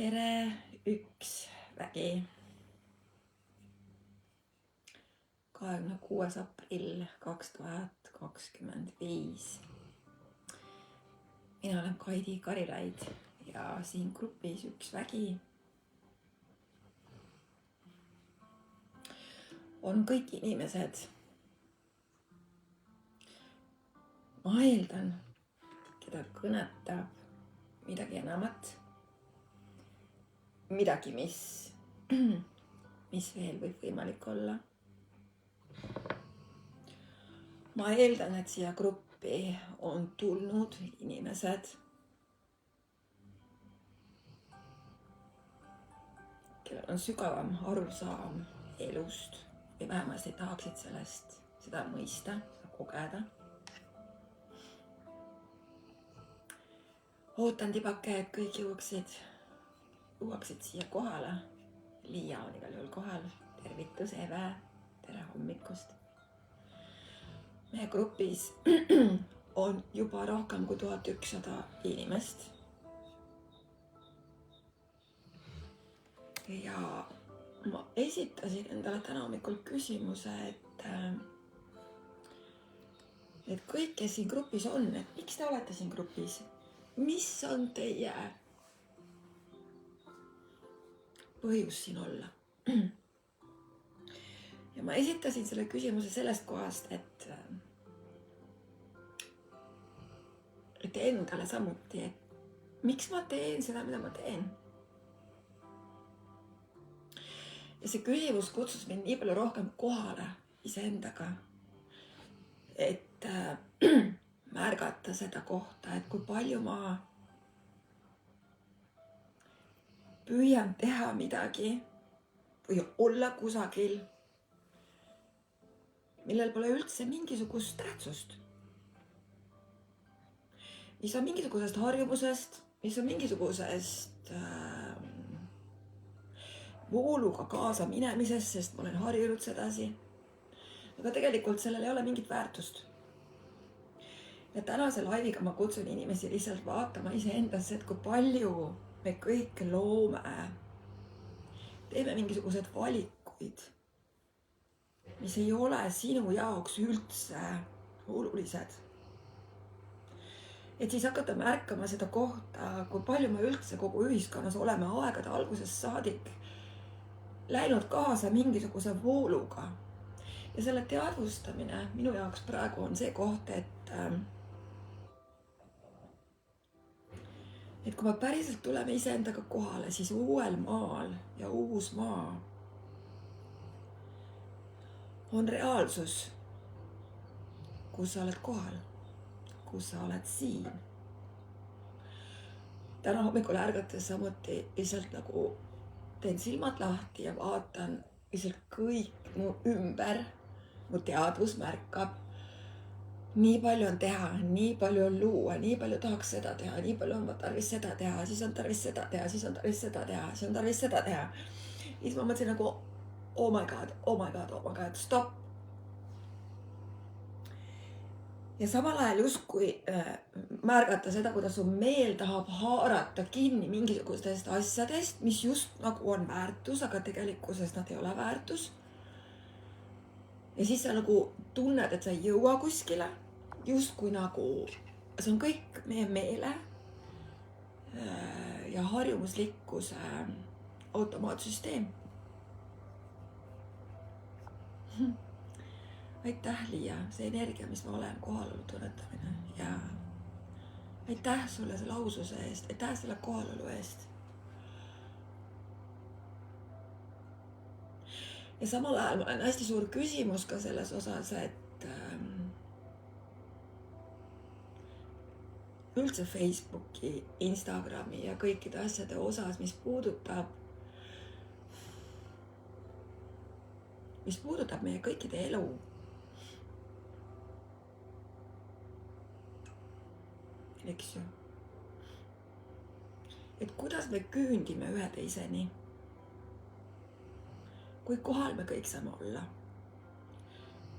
tere, üks vägi. 26. aprill 2025. Mina olen Kaidi Karilaid ja siin grupis üks vägi on kõik inimesed. Ma eeldan, keda kõnetab midagi enamat. Midagi, mis veel võib võimalik olla. Ma eeldan, et siia gruppi on tulnud inimesed, kellel on sügavam arusaam elust või vähemasti tahaksid seda mõista ja kogeda. Ootan tibake, et kõik jõuaksid siia kohale. Liia on igal juhul kohal. Tervitus, Eve. Tere hommikust. Meie grupis on juba rohkem kui 1100 inimest. Ja ma esitasin endale täna hommikul küsimuse, et kõik, kes siin grupis on, et miks te olete siin grupis? Mis on teie põhjus siin olla? Ja ma esitasin selle küsimuse sellest kohast, et endale samuti, et miks ma teen seda, mida ma teen? Ja see küsimus kutsus mind nii palju rohkem kohale iseendaga, et märgata seda kohta, et kui palju ma püüan teha midagi või olla kusagil, millel pole üldse mingisugust tähtsust. Mis on mingisugusest harjumusest, mis on mingisugusest vooluga kaasa minemisest, sest ma olen harjunud sedasi. Aga tegelikult sellel ei ole mingit väärtust. Ja tänase laiviga ma kutsun inimesi lihtsalt vaatama iseendasse, et kui palju me kõik loome, teeme mingisugused valikuid, mis ei ole sinu jaoks üldse olulised. Et siis hakata märkama seda kohta, kui palju me üldse kogu ühiskonnas oleme aegade algusest saadik läinud kaasa mingisuguse vooluga. Ja selle teadvustamine minu jaoks praegu on see koht, et kui me päriselt tuleme iseendaga kohale, siis uuel maal ja uus maa on reaalsus, kus sa oled kohal, kus sa oled siin. Täna hommikul ärgates samuti lihtsalt nagu teen silmad lahti ja vaatan lihtsalt kõik mu ümber, mu teadvus märkab. Nii palju on teha, nii palju on luua, nii palju tahaks seda teha, nii palju on tarvis seda teha, siis on tarvis seda teha, siis on tarvis seda teha, siis on tarvis seda teha. Ja siis ma mõtlesin nagu, oh my god, stop. Ja samal ajal justkui märgata seda, kuidas su meel tahab haarata kinni mingisugustest asjadest, mis just nagu on väärtus, aga tegelikkuses nad ei ole väärtus. Ja siis sa nagu tunned, et sa ei jõua kuskile, justkui nagu see on kõik meie meele ja harjumuslikkuse automaatsüsteem. Aitäh, Liia, see energia, mis ma olen, kohalolu tunnetamine ja aitäh sulle selle aususe eest, aitäh selle kohalolu eest. Ja samal ajal ma olen hästi suur küsimus ka selles osas, et üldse Facebooki, Instagrami ja kõikide asjade osas, mis puudutab meie kõikide elu. Eks ju. Et kuidas me küündime ühe teiseni, kui kohal me kõik saame olla.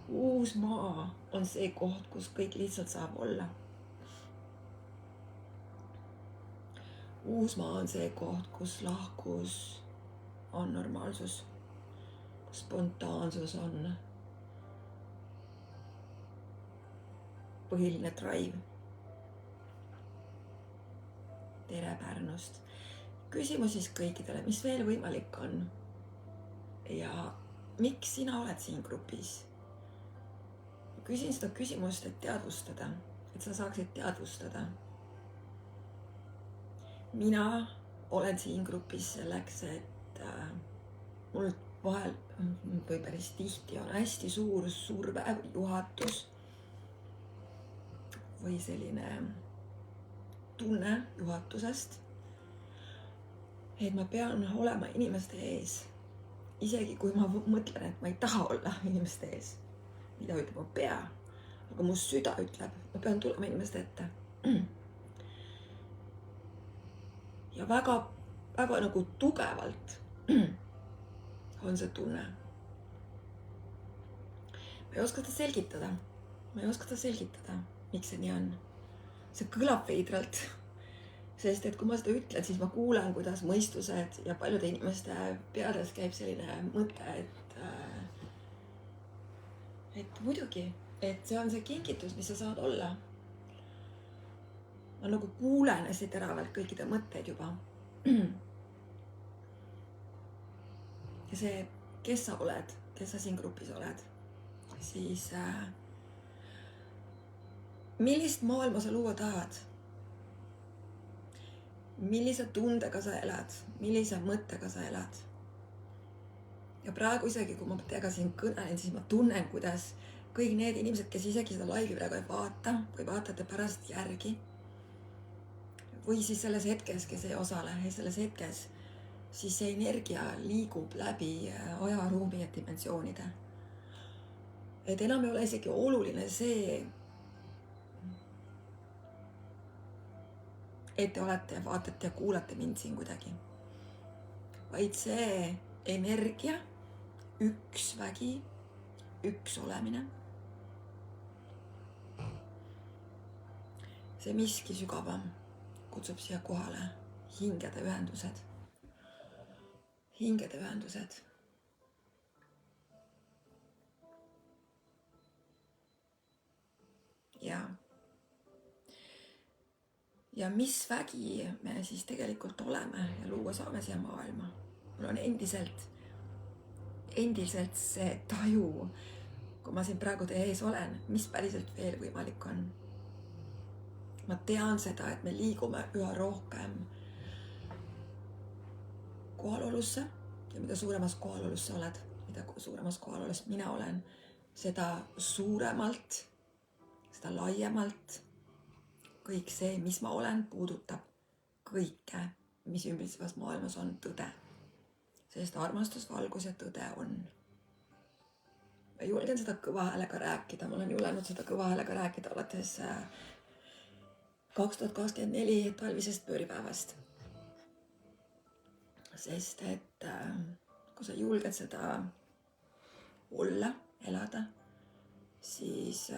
Uus maa on see koht, kus kõik lihtsalt saab olla. Uusmaa on see koht, kus lahkus on normaalsus, kus spontaansus on põhiline drive. Tere Pärnust. Küsimus siis kõikidele, mis veel võimalik on ja miks sina oled siin grupis? Küsin seda küsimust, et teadvustada, et sa saaksid teadvustada. Mina olen siin grupis selleks, et mul vahel või päris tihti on hästi suur surve, juhatus või selline tunne juhatusest, et ma pean olema inimeste ees, isegi kui ma mõtlen, et ma ei taha olla inimeste ees, mida ütleb mu pea, aga mu süda ütleb, ma pean tulema inimeste ette. Ja väga nagu tugevalt on see tunne. Ma ei oska seda selgitada, miks see nii on. See kõlab veidralt, sest et kui ma seda ütlen, siis ma kuulen, kuidas mõistused ja paljude inimeste peades käib selline mõte, et muidugi, et see on see kingitus, mis sa saad olla. Ma nagu kuulen hästi teravalt kõikide mõtteid juba. Ja see, kes sa oled, kes sa siin grupis oled, siis millist maailma sa luua tahad? Millise tundega sa elad? Millise mõttega sa elad? Ja praegu isegi, kui ma teiega siin kõnelen, siis ma tunnen, kuidas kõik need inimesed, kes isegi seda laivi praegu ei vaata või vaatate pärast järgi, või siis selles hetkes, kes ei osale, ja selles hetkes siis see energia liigub läbi aja, ruumi ja dimensioonide. Et enam ei ole isegi oluline see, et te olete, vaatate ja kuulate mind siin kuidagi, vaid see energia, üks vägi, üks olemine, see miski sügavam kutsub siia kohale hingede ühendused. Ja mis vägi me siis tegelikult oleme ja luua saame siia maailma. Mul on endiselt see taju, kui ma siin praegu teie ees olen, mis päriselt veel võimalik on. Ma tean seda, et me liigume üha rohkem kohalolusse ja mida suuremas kohalolus sa oled, mida suuremas kohalolus mina olen, seda suuremalt, seda laiemalt kõik see, mis ma olen, puudutab kõike, mis ümbritsevas maailmas on tõde. Sest armastus, valgus ja tõde on. Ma julgen seda kõva häälega rääkida, ma olen julgenud seda kõva häälega rääkida alates 2024 talvisest pööripäevast. Sest et kui sa julged seda olla, elada, siis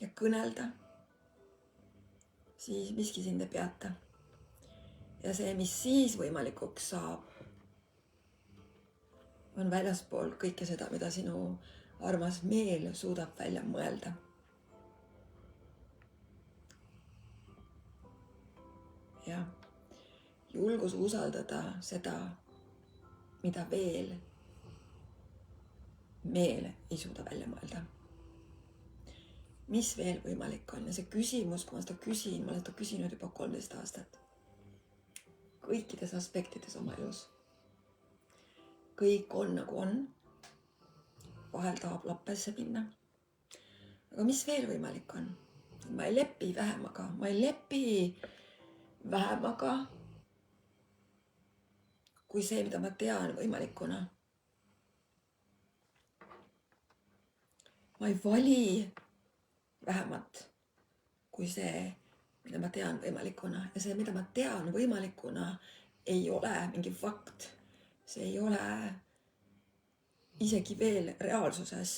ja kõnelda, siis miski sind ei peata. Ja see, mis siis võimalikuks saab, on väljaspool kõike seda, mida sinu armas meel suudab välja mõelda. Ja julgus usaldada seda, mida veel meel ei suuda välja mõelda. Mis veel võimalik on? Ja see küsimus, kui ma seda küsin, ma olen seda küsinud juba 13 aastat. Kõikides aspektides oma elus. Kõik on nagu on. Vahel tahab lappesse minna. Aga mis veel võimalik on? Ma ei lepi vähemaga. Ma ei lepi vähemaga kui see, mida ma tean võimalikuna. Ma ei vali vähemat kui see, mida ma tean võimalikuna. Ja see, mida ma tean võimalikuna, ei ole mingi fakt. See ei ole isegi veel reaalsuses.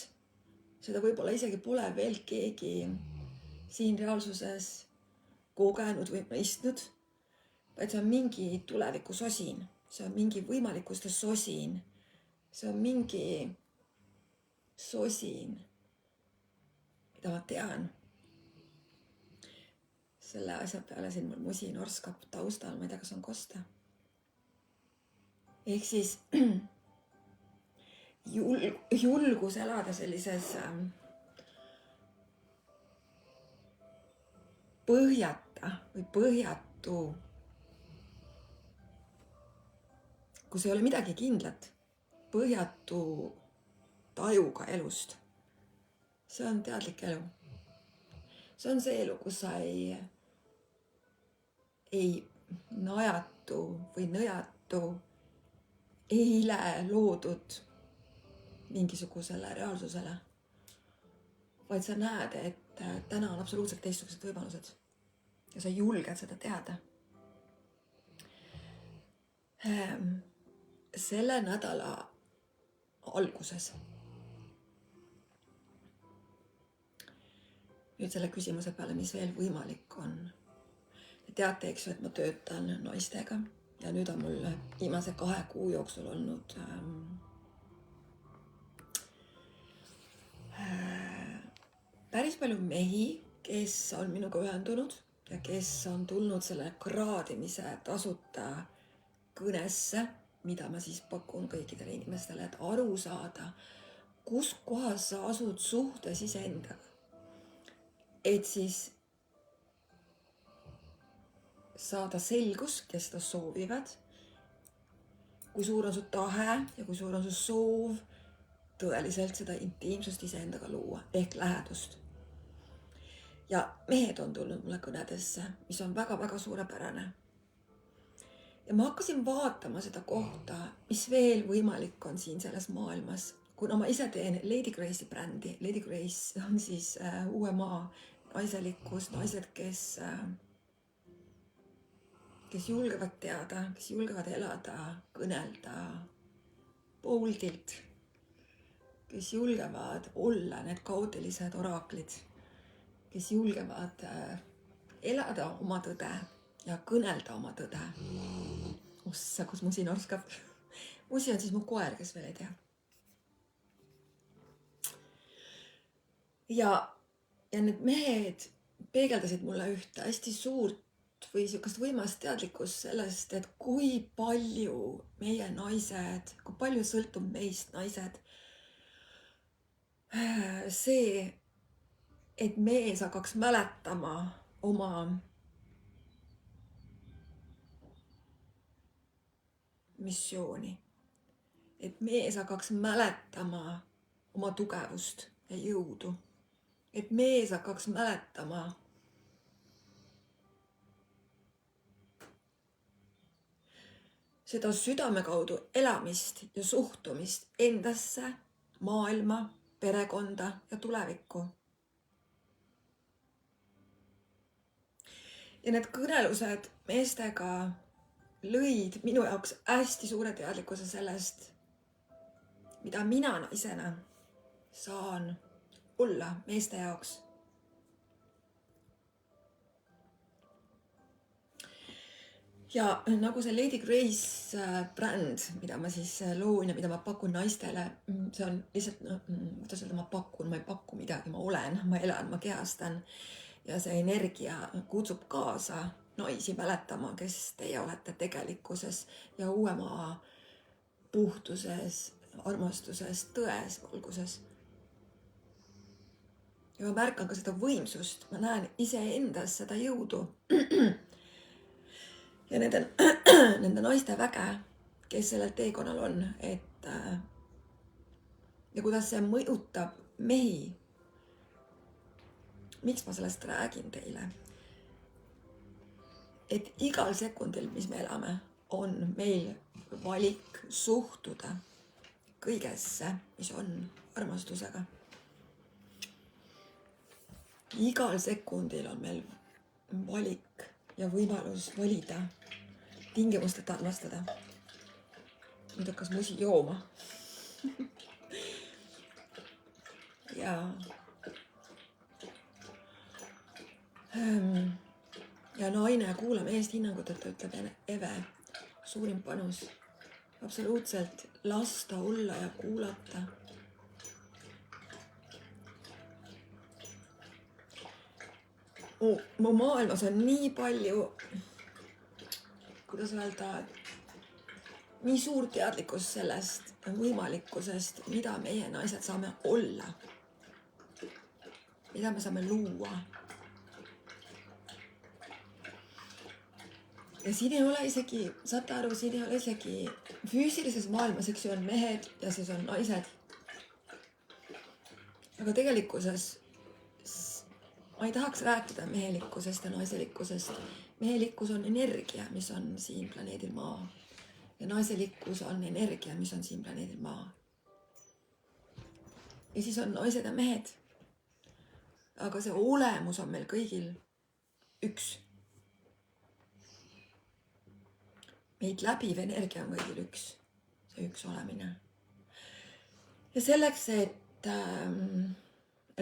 Seda võib-olla isegi pole veel keegi siin reaalsuses kogenud või mõistnud, vaid see on mingi tuleviku sosin, see on mingi võimalikuste sosin, see on mingi sosin, mida ma tean. Selle asja peale siin mul musi norskab taustal, ma ei tea, kas on kosta. Ehk siis julgus elada sellises põhjata või põhjatu, kus ei ole midagi kindlat, põhjatu tajuga elust. See on teadlik elu. See on see elu, kus sa ei najatu või nõjatu eile loodud mingisugusele reaalsusele, vaid sa näed, et täna on absoluutselt teistsugused võimalused ja sa julged seda teada. Selle nädala alguses, nüüd selle küsimuse peale, mis veel võimalik on. Te teate, eks ju, et ma töötan naistega ja nüüd on mul viimase 2 kuu jooksul olnud päris palju mehi, kes on minuga ühendunud ja kes on tulnud selle kraadimise tasuta kõnesse, mida ma siis pakun kõikidele inimestele, et aru saada, kus kohas sa asud suhtes iseendaga. Et siis saada selgus, kes seda soovivad, kui suur on su tahe ja kui suur on su soov tõeliselt seda intiimsust iseendaga luua, ehk lähedust. Ja mehed on tulnud mulle kõnedesse, mis on väga-väga suurepärane. Ja ma hakkasin vaatama seda kohta, mis veel võimalik on siin selles maailmas. Kuna ma ise teen Lady Grace'i brändi, Lady Grace on siis uue maa naiselikkus, naised, kes julgevad teada, kes julgevad elada, kõnelda boldilt, kes julgevad olla need kaootilised oraaklid, kes julgevad elada oma tõde ja kõnelda oma tõde. Ossa, kus musi norskab. Musi on siis mu koer, kes veel ei tea. Ja need mehed peegeldasid mulle ühte hästi suurt või niisugust võimast teadlikkust sellest, et kui palju meie naised, kui palju sõltub meist naised, see, et mees hakkaks mäletama oma missiooni, et mees hakkaks mäletama oma tugevust ja jõudu, et mees hakkaks mäletama seda südame kaudu elamist ja suhtumist endasse, maailma, perekonda ja tulevikku. Ja need kõnelused meestega lõid minu jaoks hästi suure teadlikkuse sellest, mida mina naisena saan olla meeste jaoks. Ja nagu see Lady Grace bränd, mida ma siis loon ja mida ma pakun naistele, see on lihtsalt, kuidas öelda, ma ei paku midagi, ma olen, ma elan, ma kehastan. Ja see energia kutsub kaasa naisi mäletama, kes teie olete tegelikkuses ja uue maa puhtuses, armastuses, tões, valguses. Ja ma märkan ka seda võimsust, ma näen iseendas seda jõudu. Ja nende naiste väge, kes sellel teekonnal on, et ja kuidas see mõjutab mehi. Miks ma sellest räägin teile? Et igal sekundil, mis me elame, on meil valik suhtuda kõigesse, mis on armastusega. Igal sekundil on meil valik ja võimalus valida tingimustelt armastada. Nüüd hakkas musi jooma. Ja Ja naine kuula meest hinnangut, et ta ütleb Eve, suurim panus. Absoluutselt lasta olla ja kuulata. Mu maailmas on nii palju, kuidas öelda, nii suur teadlikkus sellest võimalikkusest, mida meie naised saame olla, mida me saame luua. Ja siin ei ole isegi, saate aru, siin ei ole isegi füüsilises maailmas, eks ju, on mehed ja siis on naised. Aga tegelikkuses ma ei tahaks rääkida mehelikkusest ja naiselikkusest. Mehelikkus on energia, mis on siin planeedil Maa. Ja naiselikkus on energia, mis on siin planeedil Maa. Ja siis on naised ja mehed. Aga see olemus on meil kõigil üks. Meid läbiv energia on kõigil üks. See üks olemine. Ja selleks, et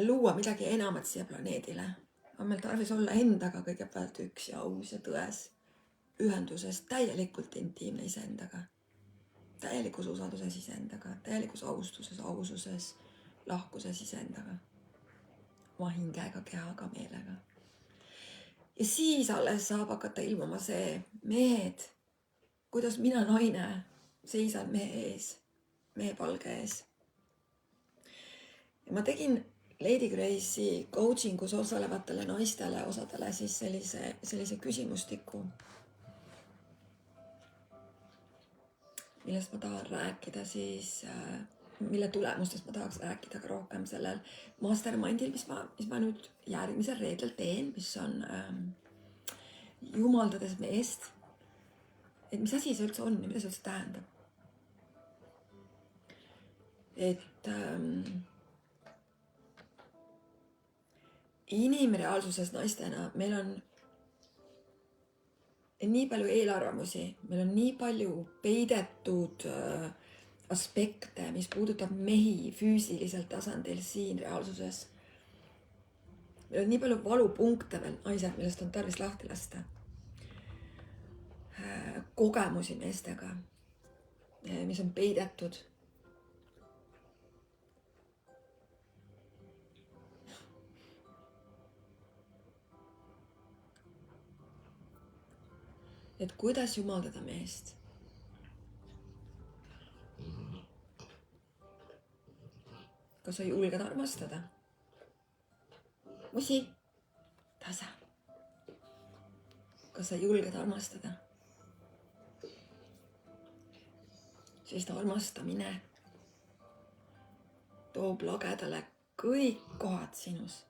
luua midagi enamat siia planeedile, on meil tarvis olla endaga kõigepealt üks ja aus ja tões ühenduses, täielikult intiimne iseendaga, täielikus usalduses iseendaga, täielikus aususes, lahkuses iseendaga, oma hingega, kehaga, meelega. Ja siis alles saab hakata ilmuma see mehed, kuidas mina naine seisan mehe ees, mehe palge ees. Ja ma tegin Lady Grace'i coachingus osalevatele naistele osadele siis sellise küsimustiku, millest ma tahan rääkida siis, mille tulemustest ma tahaks rääkida ka rohkem sellel mastermindil, mis ma nüüd järgmisel reedel teen, mis on jumaldades meest. Et mis asi see üldse on ja mida see üldse tähendab? Et inimreaalsuses naistena meil on nii palju eelarvamusi, meil on nii palju peidetud aspekte, mis puudutab mehi füüsilisel tasandil siin reaalsuses. Meil on nii palju valupunkte veel naised, millest on tarvis lahti lasta. Kogemusi meestega, mis on peidetud. Et kuidas jumaldada meest? Kas sa julged armastada? Musi, tasa. Kas sa julged armastada? Sest armastamine toob lagedale kõik kohad sinus.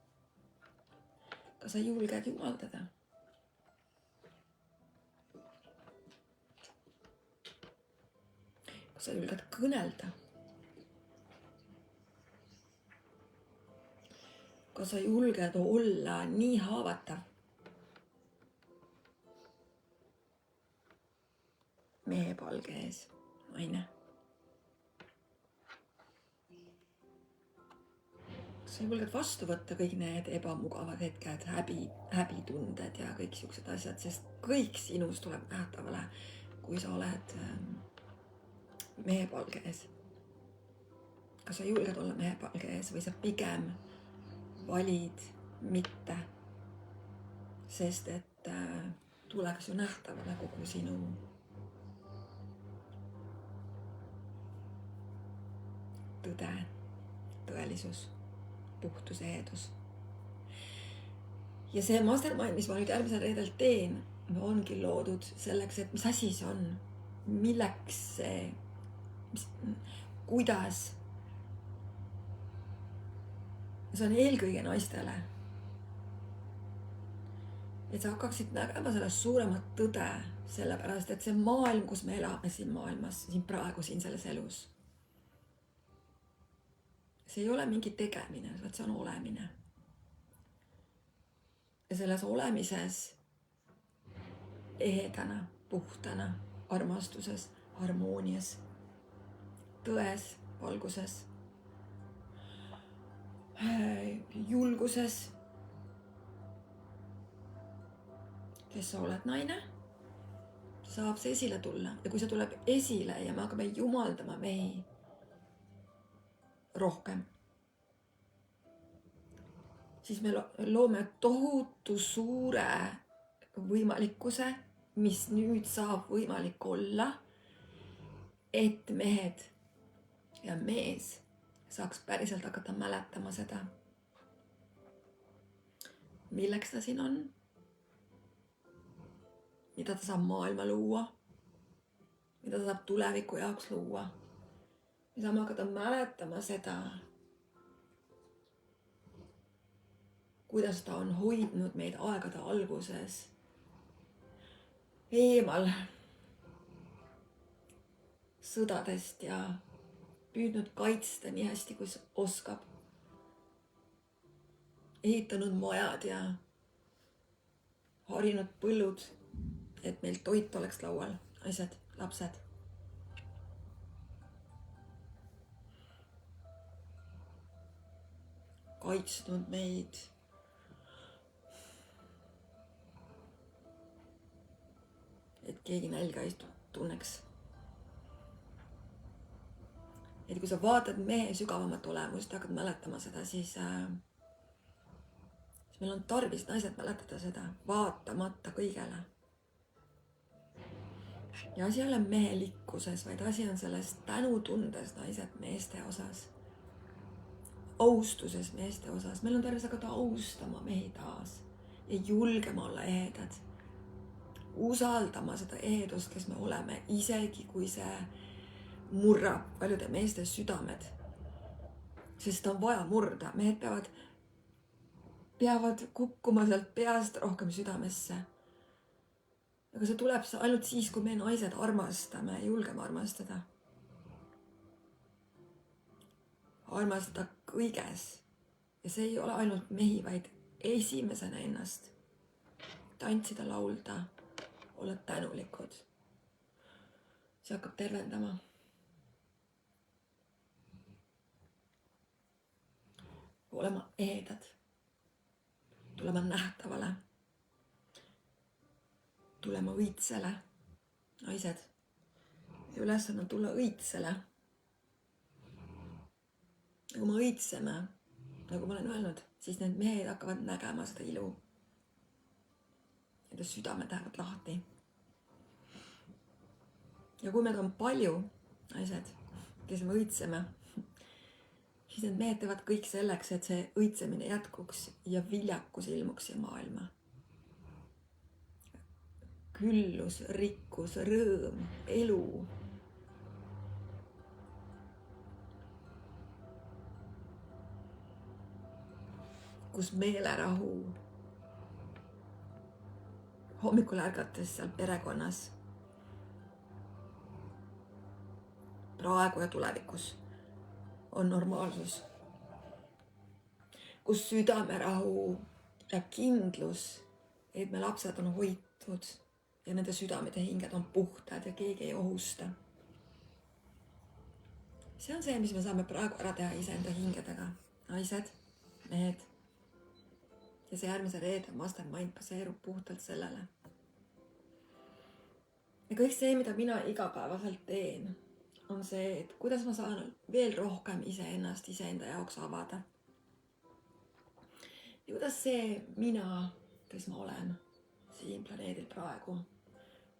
Kas sa julged jumaldada? Kas sa julged kõnelda? Kas sa julged olla nii haavatav? Mehe palge ees, naine. Kas sa julged vastu võtta kõik need ebamugavad hetked, häbitunded ja kõik siuksed asjad, sest kõik sinus tuleb nähtavale, kui sa oled mehe palge ees. Kas sa julged olla mehe palge ees või sa pigem valid mitte, sest et tuleks ju nähtavale kogu sinu tõde, tõelisus, puhtus, eedus. Ja see mastermind, mis ma nüüd järgmisel reedel teen, ongi loodud selleks, et mis asi see on, milleks see, kuidas. See on eelkõige naistele. Et sa hakkaksid nägema sellest suuremat tõde, sellepärast, et see maailm, kus me elame siin maailmas, siin praegu, siin selles elus, see ei ole mingi tegemine, vaid see on olemine. Ja selles olemises ehedana, puhtana, armastuses, harmoonias, tões, valguses, julguses, kes sa oled, naine, saab see esile tulla. Ja kui see tuleb esile ja me hakkame jumaldama mehi rohkem, siis me loome tohutu suure võimalikkuse, mis nüüd saab võimalik olla, et mehed ja mees saaks päriselt hakata mäletama seda, milleks ta siin on, mida ta saab maailma luua, mida ta saab tuleviku jaoks luua. Me saame hakata mäletama seda, kuidas ta on hoidnud meid aegade alguses eemal sõdadest ja püüdnud kaitsta nii hästi, kui oskab. Ehitanud majad ja harinud põllud, et meil toit oleks laual, naised, lapsed. Kaitsnud meid et keegi nälga ei tunneks. Et kui sa vaatad mehe sügavamat olemust ja hakkad mäletama seda, siis meil on tarvis, naised, mäletada seda, vaatamata kõigele. Ja asi ei ole mehelikkuses, vaid asi on selles tänutundes, naised, meeste osas. Austuses meeste osas. Meil on tarvis hakata austama mehi taas ja julgema olla ehedad. Usaldama seda ehedust, kes me oleme, isegi kui see murrab paljude meeste südamed. Sest on vaja murda. Mehed peavad kukkuma sealt peast rohkem südamesse. Aga see tuleb ainult siis, kui me naised armastame ja julgeme armastada. Armastada kõiges. Ja see ei ole ainult mehi, vaid esimesena ennast. Tantsida, laulda, olla tänulikud. See hakkab tervendama. Olema ehedad. Tulema nähtavale. Tulema õitsele. Naised. Ülesanne on tulla õitsele. Nagu me õitseme, nagu ma olen öelnud, siis need mehed hakkavad nägema seda ilu. Nende südamed lähevad lahti. Ja kui meid on palju, naised, kes me õitseme, siis need mehed teevad kõik selleks, et see õitsemine jätkuks ja viljakus ilmuks siia maailma. Küllus, rikkus, rõõm, elu. Kus meelerahu. Hommikul ärgates seal perekonnas. Praegu ja tulevikus on normaalsus. Kus südamerahu ja kindlus, et me lapsed on hoitud ja nende südamed ja hinged on puhtad ja keegi ei ohusta. See on see, mis me saame praegu ära teha iseenda hingedega. Naised, mehed. Ja see järgmise reede mastermind baseerub puhtalt sellele. Ja kõik see, mida mina igapäevaselt teen, on see, et kuidas ma saan veel rohkem iseennast iseenda jaoks avada. Ja kuidas see mina, kes ma olen siin planeedil praegu,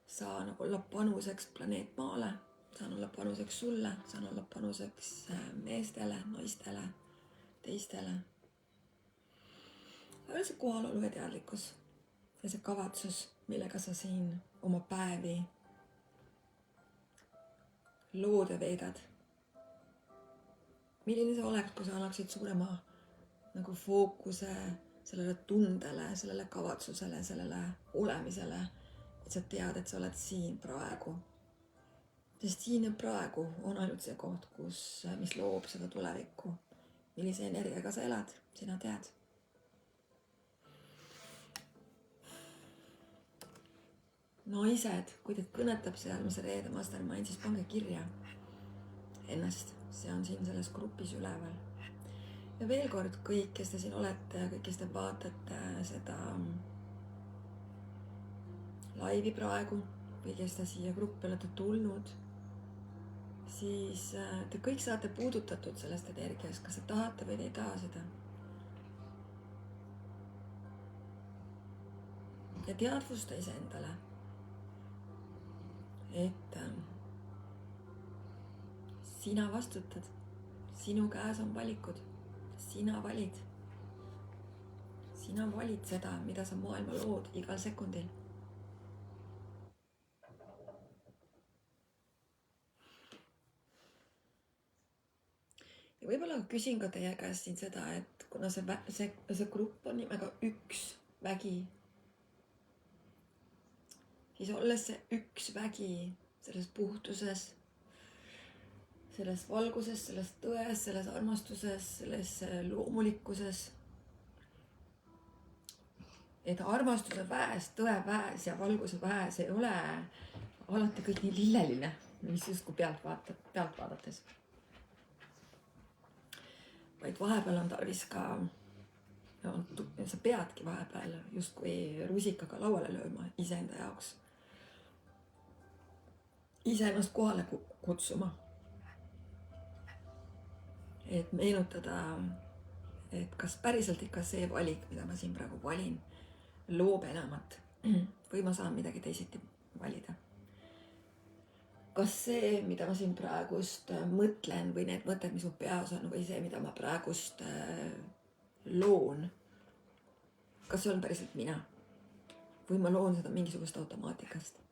saan olla panuseks planeet Maale, saan olla panuseks sulle, saan olla panuseks meestele, naistele, teistele. Aga see kohalolu ja teadlikkus ja see kavatsus, millega sa siin oma päevi lood ja veedad. Milline see oleks, kui sa annaksid suurema nagu fookuse sellele tundele, sellele kavatsusele, sellele olemisele, et sa tead, et sa oled siin praegu. Sest siin ja praegu on ainult see koht, mis loob seda tulevikku. Millise energiaga sa elad, sina tead. Naised, kui teid kõnetab see järgmise reede mastermind, siis pange kirja ennast. See on siin selles grupis üleval. Ja veel kord kõik, kes te siin olete ja kõik, kes te vaatate seda laivi praegu või kes te siia gruppi olete tulnud, siis te kõik saate puudutatud sellest energiast, kas te tahate või te ei taha seda. Ja teadvusta iseendale, et sina vastutad, sinu käes on valikud, sina valid seda, mida sa maailma lood igal sekundil. Ja võib-olla küsin ka teie käest siin seda, et kuna see grupp on nimega üks vägi, siis olles see üks vägi selles puhtuses, selles valguses, selles tões, selles armastuses, selles loomulikkuses, et armastuse väes, tõe väes ja valguse väes ei ole alati kõik nii lilleline, mis justkui pealt vaadates. Vaid vahepeal on tarvis ka, sa peadki vahepeal justkui rusikaga lauale lööma iseenda jaoks. Iseennast kohale kutsuma. Et meenutada, et kas päriselt ikka see valik, mida ma siin praegu valin, loob enamat või ma saan midagi teisiti valida. Kas see, mida ma siin praegust mõtlen või need mõtted, mis mu peas on, või see, mida ma praegust loon, kas see on päriselt mina või ma loon seda mingisugust automaatikast?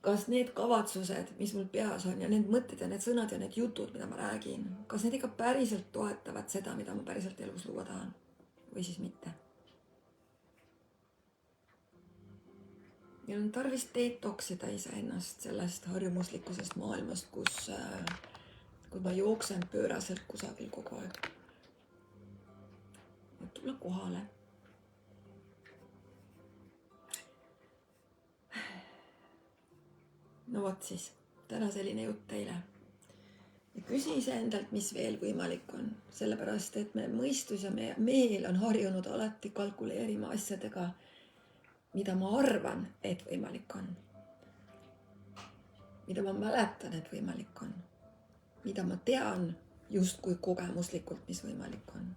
Kas need kavatsused, mis mul peas on ja need mõtted ja need sõnad ja need jutud, mida ma räägin, kas need ikka päriselt toetavad seda, mida ma päriselt elus luua tahan või siis mitte? Meil on tarvis detoksida iseennast sellest harjumuslikkusest maailmast, kus ma jooksen pööraselt kusagil kogu aeg. Et tulla kohale. No vot siis, täna selline jutt teile. Ja küsi iseendalt, mis veel võimalik on, sellepärast et me mõistus ja meel on harjunud alati kalkuleerima asjadega, mida ma arvan, et võimalik on. Mida ma mäletan, et võimalik on. Mida ma tean justkui kogemuslikult, mis võimalik on.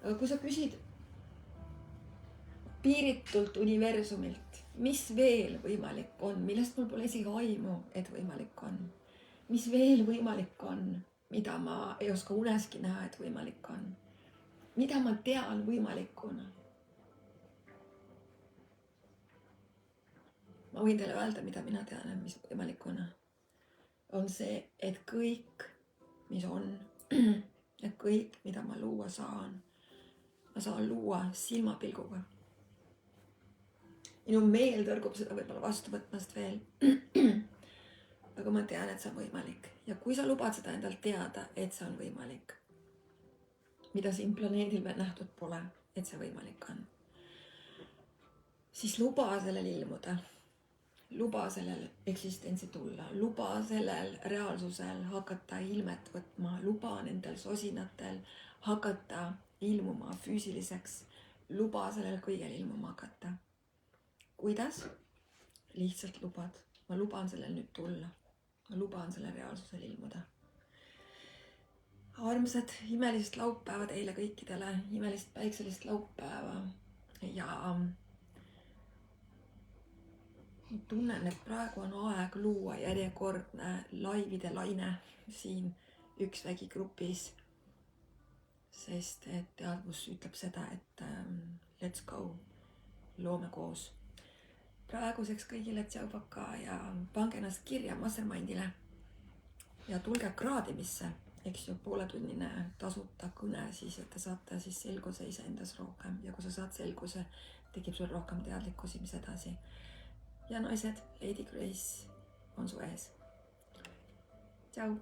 Aga kui sa küsid piiritult universumilt, mis veel võimalik on, millest mul pole isegi aimu, et võimalik on. Mis veel võimalik on, mida ma ei oska uneski näha, et võimalik on. Mida ma tean võimalikuna. Ma võin teile öelda, mida mina tean, mis võimalikuna. On see, et kõik, mis on, ja kõik, mida ma luua saan, ma saan luua silmapilguga. Minu meel tõrgub seda võib-olla vastu võtmast veel. Aga ma tean, et see on võimalik. Ja kui sa lubad seda endalt teada, et see on võimalik, mida siin planeedil veel nähtud pole, et see võimalik on, siis luba sellel ilmuda. Luba sellel eksistentsi tulla. Luba sellel reaalsusel hakata ilmet võtma. Luba nendel sosinatel hakata ilmuma füüsiliseks. Luba sellel kõigel ilmuma hakata. Kuidas? Lihtsalt lubad. Ma luban sellel nüüd tulla. Ma luban sellel reaalsusel ilmuda. Armsad, imelist laupäeva teile kõikidele. Imelist päikselist laupäeva. Ja tunnen, et praegu on aeg luua järjekordne laivide laine siin üks vägi grupis. Sest et teadvus ütleb seda, et let's go. Loome koos. Praeguseks kõigile tšaupaka ja pange ennast kirja mastermindile ja tulge kraadimisse, eks ju, pooletunnine tasuta kõne siis, et te saate siis selguse iseendas rohkem ja kui sa saad selguse, tekib sul rohkem teadlikkusi, mis edasi. Ja naised, Lady Grace on su ees. Tšau!